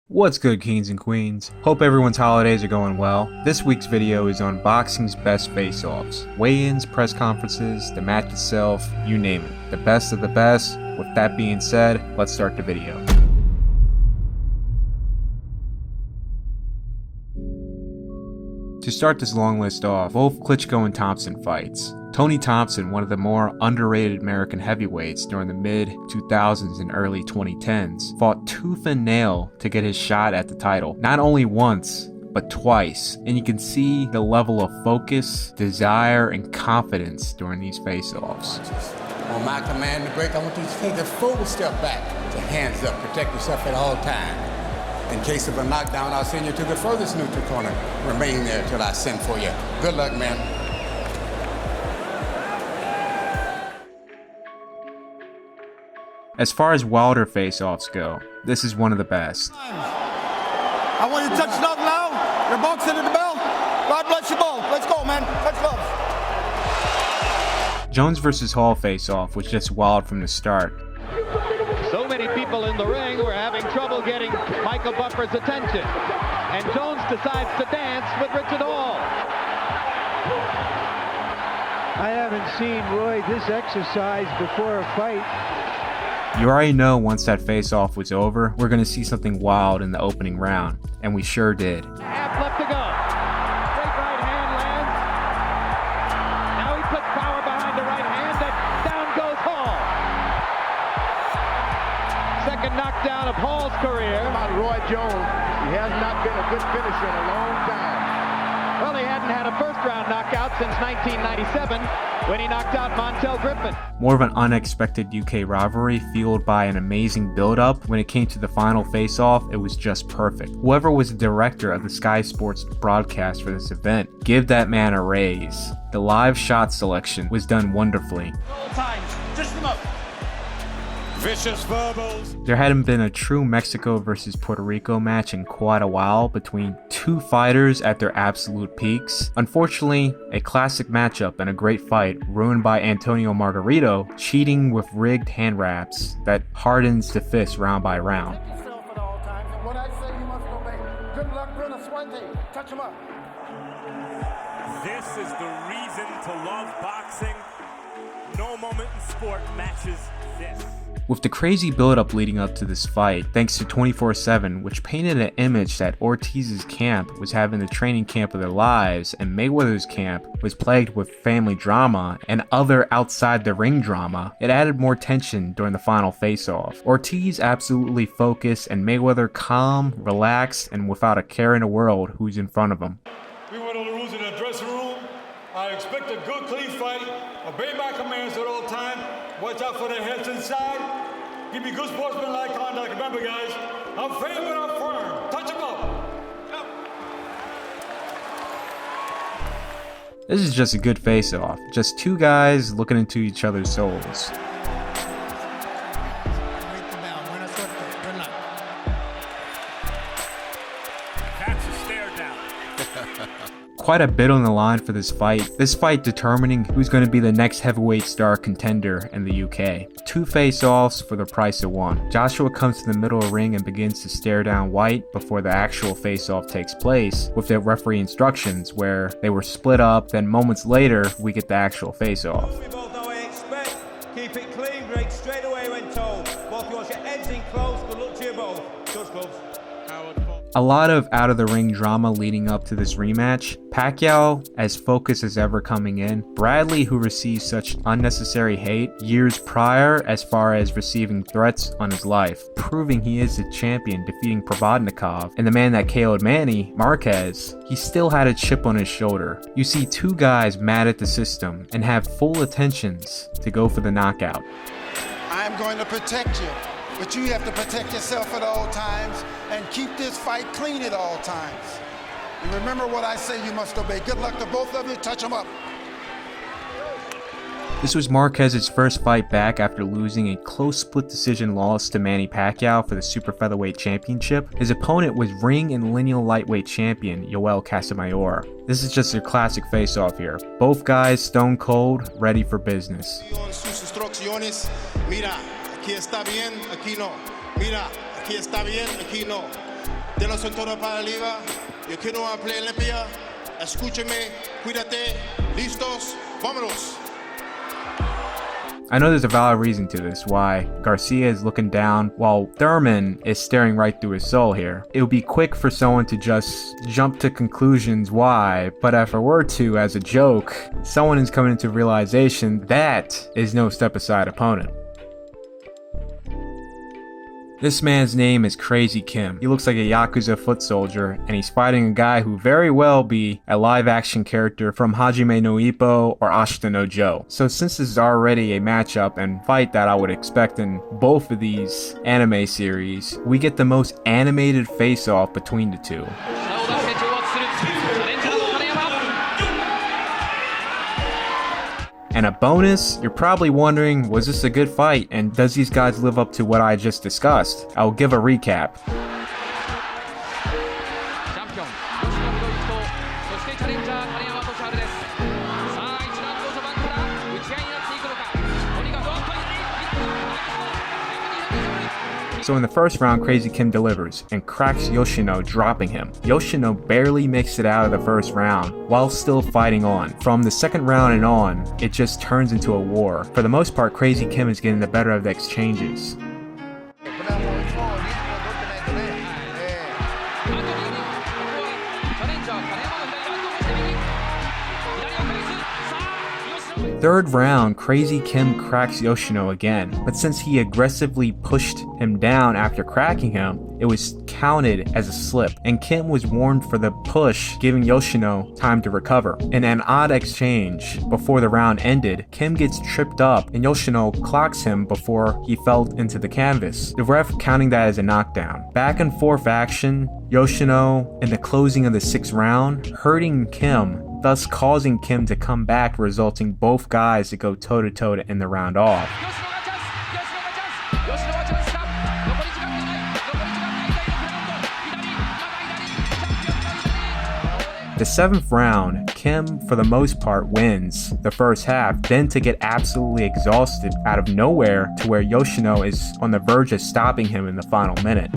What's good, kings and queens? Hope everyone's holidays are going well. This week's video is on boxing's best face-offs. Weigh-ins, press conferences, the match itself, you name it. The best of the best. With that being said, let's start the video. To start this long list off, both Klitschko and Thompson fights. Tony Thompson, one of the more underrated American heavyweights during the mid-2000s and early 2010s, fought tooth and nail to get his shot at the title. Not only once, but twice. And you can see the level of focus, desire, and confidence during these face-offs. On my command to break, I want you to take a full step back to hands up. Protect yourself at all times. In case of a knockdown, I'll send you to the furthest neutral corner. Remain there till I send for you. Good luck, man. As far as Wilder face-offs go, this is one of the best. I want you to touch it up now. You're boxing at the bell. God bless you both. Let's go, man. Touch gloves. Jones versus Hall face-off was just wild from the start. So many people in the ring were having trouble getting Michael Buffer's attention. And Jones decides to dance with Richard Hall. I haven't seen Roy this exercise before a fight. You already know once that face-off was over, we're going to see something wild in the opening round. And we sure did. Half left to go. Straight right hand lands. Now he puts power behind the right hand, and down goes Hall. Second knockdown of Hall's career. About Roy Jones, he has not been a good finisher in a long time. Well, he hadn't had a first-round knockout since 1997 when he knocked out Montel Griffin. More of an unexpected UK rivalry fueled by an amazing build-up. When it came to the final face-off, it was just perfect. Whoever was the director of the Sky Sports broadcast for this event, give that man a raise. The live shot selection was done wonderfully. All times, just them up. Vicious verbals. There hadn't been a true Mexico versus Puerto Rico match in quite a while between two fighters at their absolute peaks. Unfortunately, a classic matchup and a great fight ruined by Antonio Margarito cheating with rigged hand wraps that hardens the fist round by round. What I say you must obey. Good luck, Bruno Suente. Touch him up. This is the reason to love boxing. No moment in sport matches this. With the crazy build-up leading up to this fight, thanks to 24/7, which painted an image that Ortiz's camp was having the training camp of their lives, and Mayweather's camp was plagued with family drama and other outside-the-ring drama, it added more tension during the final face-off. Ortiz absolutely focused, and Mayweather calm, relaxed, and without a care in the world who's in front of him. We went on the rules in the dressing room. I expect a good, clean fight. Obey my commands at all times. Watch out for their heads inside. Give me good sportsmanlike conduct. Remember, guys, I'm fair but I'm firm. Touch them up. Yep. This is just a good face-off. Just two guys looking into each other's souls. That's a stare down. Quite a bit on the line for this fight. This fight determining who's going to be the next heavyweight star contender in the UK. Two face-offs for the price of one. Joshua comes to the middle of the ring and begins to stare down White before the actual face-off takes place with the referee instructions where they were split up, then moments later we get the actual face-off. We both know what to expect. Keep it clean, break straight away when told. Both you want your heads in close, good luck to you both. Touch gloves. A lot of out-of-the-ring drama leading up to this rematch. Pacquiao as focused as ever coming in. Bradley, who received such unnecessary hate years prior as far as receiving threats on his life, proving he is the champion, defeating Probodnikov. And the man that KO'd Manny, Marquez, he still had a chip on his shoulder. You see two guys mad at the system and have full intentions to go for the knockout. I'm going to protect you, but you have to protect yourself at all times and keep this fight clean at all times. And remember what I say, you must obey. Good luck to both of you. Touch them up. This was Marquez's first fight back after losing a close split decision loss to Manny Pacquiao for the super featherweight championship. His opponent was ring and lineal lightweight champion Yoel Casamayor. This is just your classic face-off here. Both guys stone cold, ready for business. Mira, aquí está bien, aquí no. Mira, aquí está bien, aquí no. De los centros para arriba. Yo quiero una play limpia. Escúcheme, cuídate. Listos, vámonos. I know there's a valid reason to this, why Garcia is looking down while Thurman is staring right through his soul here. It would be quick for someone to just jump to conclusions why, but if I were to, as a joke, someone is coming into realization that is no step-aside opponent. This man's name is Crazy Kim. He looks like a Yakuza foot soldier, and he's fighting a guy who very well be a live-action character from Hajime no Ippo or Ashita no Joe. So since this is already a matchup and fight that I would expect in both of these anime series, we get the most animated face-off between the two. And a bonus, you're probably wondering, was this a good fight and does these guys live up to what I just discussed? I'll give a recap. So in the first round, Crazy Kim delivers and cracks Yoshino, dropping him. Yoshino barely makes it out of the first round while still fighting on. From the second round and on, it just turns into a war. For the most part, Crazy Kim is getting the better of the exchanges. Third round, Crazy Kim cracks Yoshino again, but since he aggressively pushed him down after cracking him, it was counted as a slip, and Kim was warned for the push, giving Yoshino time to recover. In an odd exchange, before the round ended, Kim gets tripped up and Yoshino clocks him before he fell into the canvas, the ref counting that as a knockdown. Back and forth action, Yoshino in the closing of the sixth round, hurting Kim, thus causing Kim to come back, resulting both guys to go toe-to-toe to end the round off. The seventh round, Kim, for the most part, wins the first half, then to get absolutely exhausted out of nowhere to where Yoshino is on the verge of stopping him in the final minute.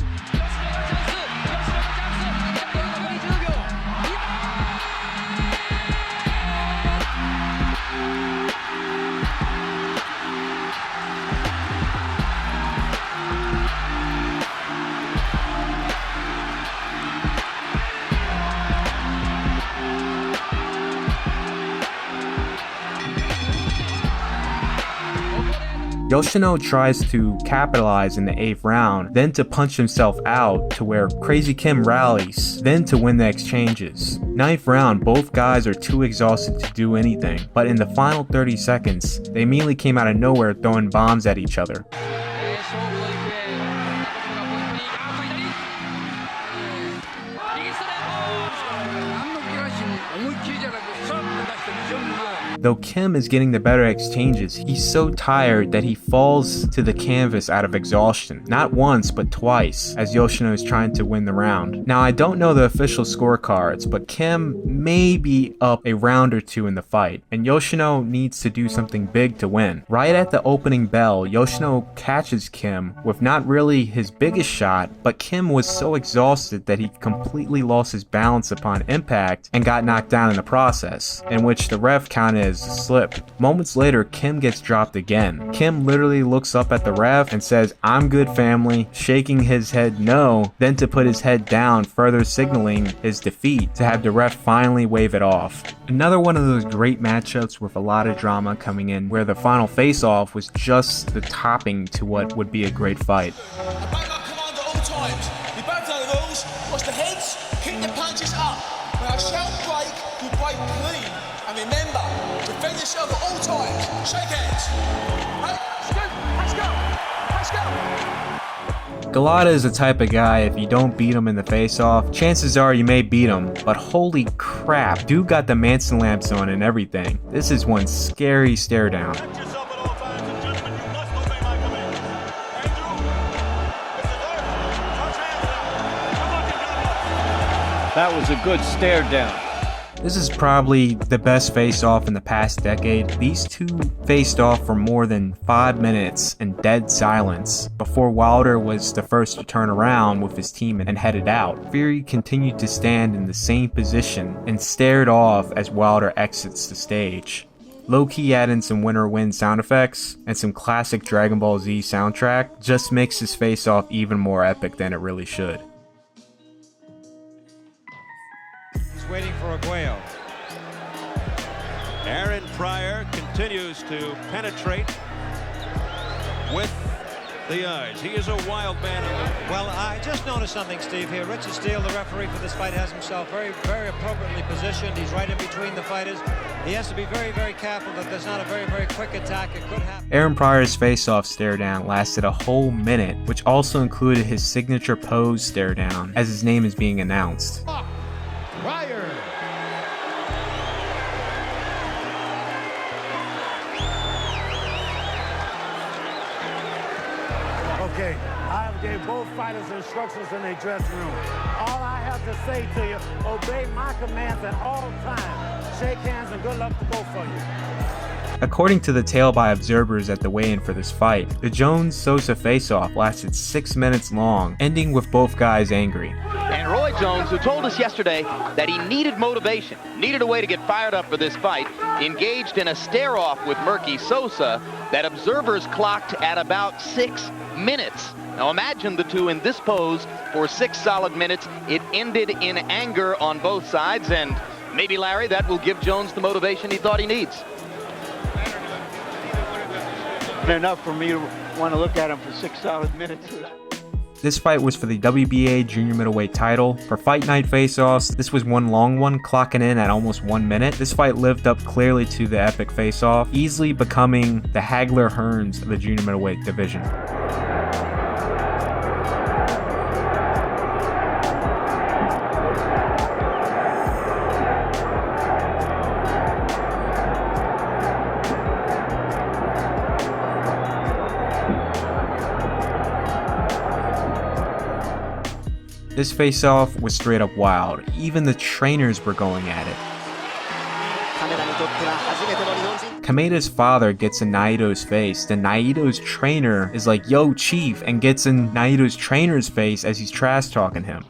Yoshino tries to capitalize in the 8th round, then to punch himself out to where Crazy Kim rallies, then to win the exchanges. 9th round, both guys are too exhausted to do anything, but in the final 30 seconds, they immediately came out of nowhere throwing bombs at each other. Though Kim is getting the better exchanges, he's so tired that he falls to the canvas out of exhaustion. Not once, but twice, as Yoshino is trying to win the round. Now, I don't know the official scorecards, but Kim may be up a round or two in the fight, and Yoshino needs to do something big to win. Right at the opening bell, Yoshino catches Kim with not really his biggest shot, but Kim was so exhausted that he completely lost his balance upon impact and got knocked down in the process, in which the ref counted as a slip. Moments later, Kim gets dropped again. Kim literally looks up at the ref and says, "I'm good, family," shaking his head no, then to put his head down, further signaling his defeat, to have the ref finally wave it off. Another one of those great matchups with a lot of drama coming in, where the final face-off was just the topping to what would be a great fight. Watch the heads, keep the punches up. When I shout break, you break clean. And remember, defend yourself at all times. Shake hands. Right? Let's go. Galata is the type of guy, if you don't beat him in the face-off, chances are you may beat him, but holy crap, dude got the Manson lamps on and everything. This is one scary stare down. That was a good stare down. This is probably the best face-off in the past decade. These two faced off for more than 5 minutes in dead silence before Wilder was the first to turn around with his team and headed out. Fury continued to stand in the same position and stared off as Wilder exits the stage. Low-key adding some winner win sound effects and some classic Dragon Ball Z soundtrack just makes this face-off even more epic than it really should. Waiting for Aguayo. Aaron Pryor continues to penetrate with the eyes. He is a wild man. Well, I just noticed something, Steve, here. Richard Steele, the referee for this fight, has himself very, very appropriately positioned. He's right in between the fighters. He has to be very, very careful that there's not a very, very quick attack. It could happen. Aaron Pryor's face-off stare down lasted a whole minute, which also included his signature pose stare down as his name is being announced. Pryor. Okay, I have gave both fighters instructions in their dressing room. All I have to say to you, obey my commands at all times. Shake hands and good luck to both of you. According to the tale by observers at the weigh-in for this fight, the Jones-Sosa face-off lasted 6 minutes long, ending with both guys angry. And Roy Jones, who told us yesterday that he needed motivation, needed a way to get fired up for this fight, engaged in a stare-off with Murky Sosa that observers clocked at about 6 minutes. Now imagine the two in this pose for 6 solid minutes. It ended in anger on both sides, and maybe, Larry, that will give Jones the motivation he thought he needs. Enough for me to want to look at him for 6 solid minutes. This fight was for the WBA junior middleweight title. For Fight Night face-offs, this was one long one, clocking in at almost 1 minute. This fight lived up clearly to the epic face-off, easily becoming the Hagler-Hearns of the junior middleweight division. This face-off was straight up wild. Even the trainers were going at it. Kameda's father gets in Naito's face. Then Naito's trainer is like, "Yo, Chief," and gets in Naito's trainer's face as he's trash talking him.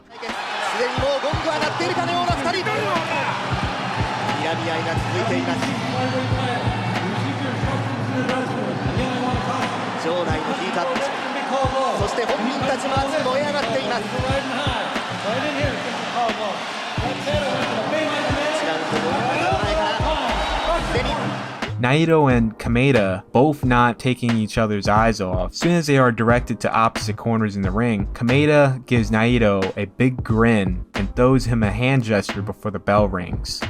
Naito and Kameda both not taking each other's eyes off. As soon as they are directed to opposite corners in the ring, Kameda gives Naito a big grin and throws him a hand gesture before the bell rings.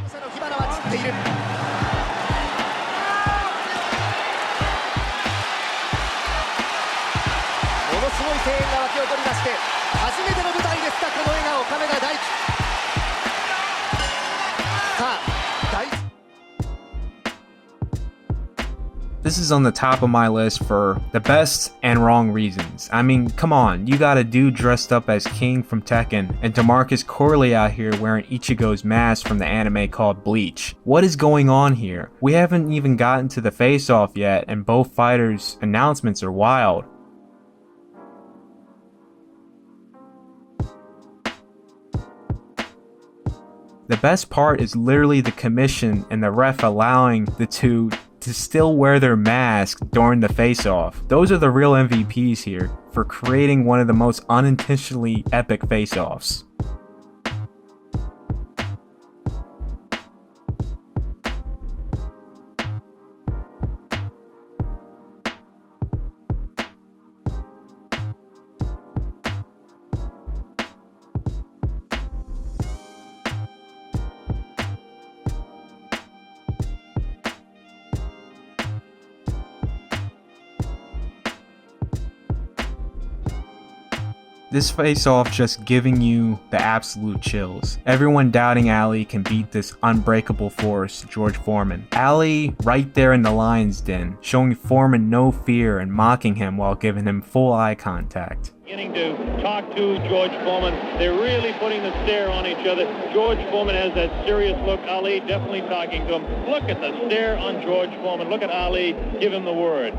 This is on the top of my list for the best and wrong reasons. I mean, come on, you got a dude dressed up as King from Tekken and DeMarcus Corley out here wearing Ichigo's mask from the anime called Bleach. What is going on here? We haven't even gotten to the face-off yet and both fighters' announcements are wild. The best part is literally the commission and the ref allowing the two to still wear their mask during the face-off. Those are the real MVPs here for creating one of the most unintentionally epic face-offs. This face-off just giving you the absolute chills. Everyone doubting Ali can beat this unbreakable force, George Foreman. Ali right there in the lion's den, showing Foreman no fear and mocking him while giving him full eye contact. Beginning to talk to George Foreman. They're really putting the stare on each other. George Foreman has that serious look. Ali definitely talking to him. Look at the stare on George Foreman. Look at Ali give him the word.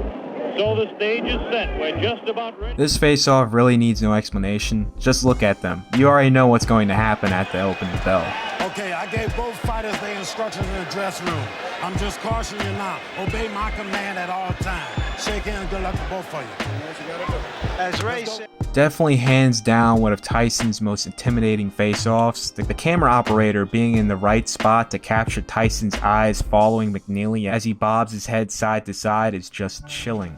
So the stage is set. We're just about ready. This face-off really needs no explanation. Just look at them. You already know what's going to happen at the open bell. Okay, I gave both fighters their instructions in the dressing room. I'm just cautioning you now. Obey my command at all times. Shake hands. Good luck to both of you. As Ray said, definitely hands down one of Tyson's most intimidating face-offs. The camera operator being in the right spot to capture Tyson's eyes following McNeely as he bobs his head side to side is just chilling.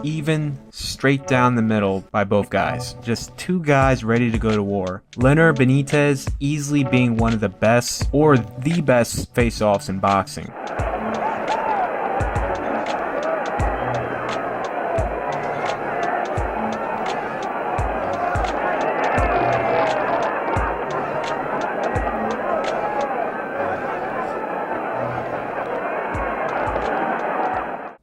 Even, straight down the middle by both guys. Just two guys ready to go to war. Leonard Benitez easily being one of the best, or the best, face-offs in boxing.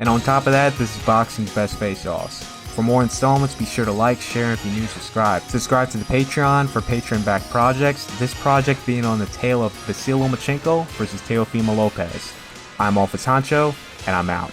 And on top of that, this is boxing's best face-offs. For more installments, be sure to like, share, and if you're new, subscribe. Subscribe to the Patreon for Patreon-backed projects, this project being on the tale of Vasil Lomachenko versus Teofimo Lopez. I'm Alpha Sancho, and I'm out.